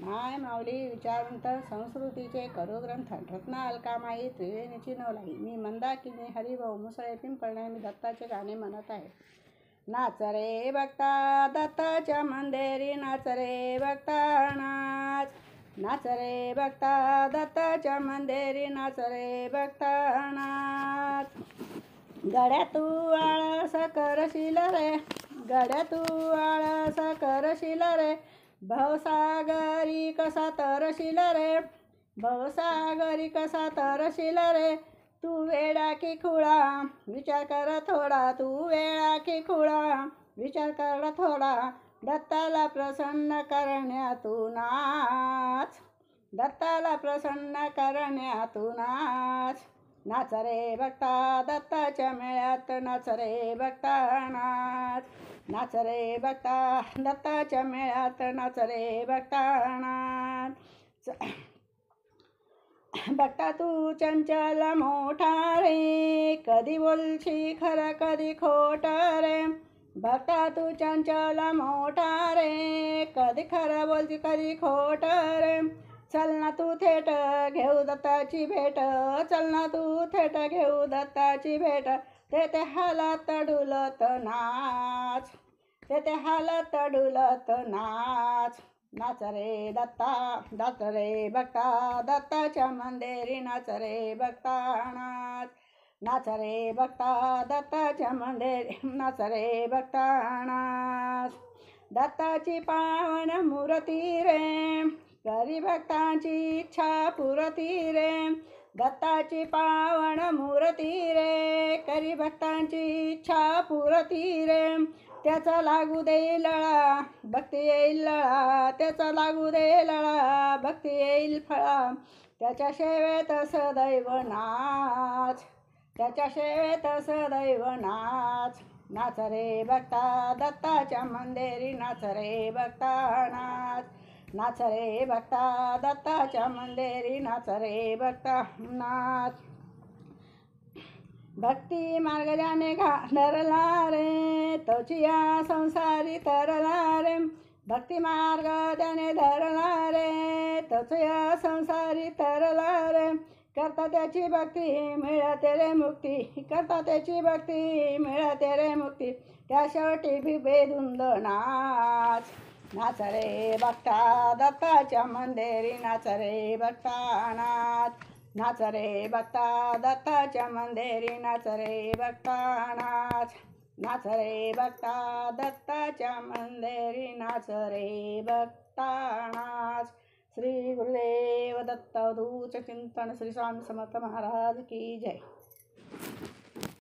माय माऊली विचारवंत संस्कृतीचे करुग्रंथ रत्ना अलकामाई त्रिवेणीची नवलाई. मी मंदाकिनी हरिभाऊ मुसळे पिंपळणे. मी दत्ताचे गाणे म्हणत आहे. नाच रे भक्ता दत्ताच्या मंदिरी, नाच रे भक्ता नाच. नाच रे भक्ता दत्ताच्या मंदिरी, नाच रे भक्ता नाच. गड्या तू आळस करशील रे, गड्या तू आळस करशील रे, भवसागरी कसा तरशील रे, भवसागरी कसा तरशील रे. तू वेडा की खुळा विचार कर थोडा, तू वेडा की खुळा विचार कर थोडा. दत्ताला प्रसन्न करण्यातून नाच, दत्ताला प्रसन्न करण्यातून नाच. नाच रे भक्ता दत्ताच्या मेळ्यात, नाच रे भक्ता नाच. नाच रे भक्ता दत्ताच्या मेळ्यात, नाच रे भक्ता नाच. भक्ता तू चंचल मोठा रे, कधी बोलशी खरं कधी खोट रे. भक्ता तू चंचल मोठा रे, कधी खरं बोलशी कधी खोट रे. चल ना तू थेट घेऊ दत्ताची भेट, चल ना तू थेट घेऊ दत्ताची भेट. ते हालात डुलत नाच, ते हालत डुलत नाच. नाच रे दत्ता, नाच रे भक्ता दत्ताच्या मंदिरी, नाच रे भक्ता नाच. नाच रे भक्ता दत्ताच्या मंदिरी, नाच रे भक्ता नाच. दत्ताची पावन मूर्ती रे, करी भक्तांची इच्छा पुरती रे. दत्ताची पावन मूर्ती रे, करी भक्तांची इच्छा पुरती रे. त्याचा लागू दे लळा भक्ती येईल लळा, त्याचा लागू दे लळा भक्ती येईल फळा. त्याच्या सेवेत सदैव नाच, त्याच्या सेवेत सदैव नाच. नाच रे भक्ता दत्ताच्या मंदिरी, नाच रे भक्ता नाच. नाच रे भक्ता दत्ताच्या मंदिरी, नाच रे भक्ता नाच. भक्ती मार्ग ज्याने धरला रे, तोची या संसारी तरला रे. भक्ती मार्ग त्याने धरला रे, तोच या संसारी तरला रे. करता त्याची भक्ती मिळते रे मुक्ती, करता त्याची भक्ती मिळते रे मुक्ती. त्या शेवटी भी बेधुंद नाच. नाच रे भक्ता दत्ताच्या मंदिरी, नाच रे भक्ता नाच. नाच रे भक्ता दत्ताच्या मंदिरी, नाच रे भक्ता नाच. नाच रे भक्ता दत्ताच्या मंदिरी, नाच रे भक्ता नाच. श्री गुरुदेव दत्त अवधूत चिंतन. श्री स्वामी समर्थ महाराज की जय.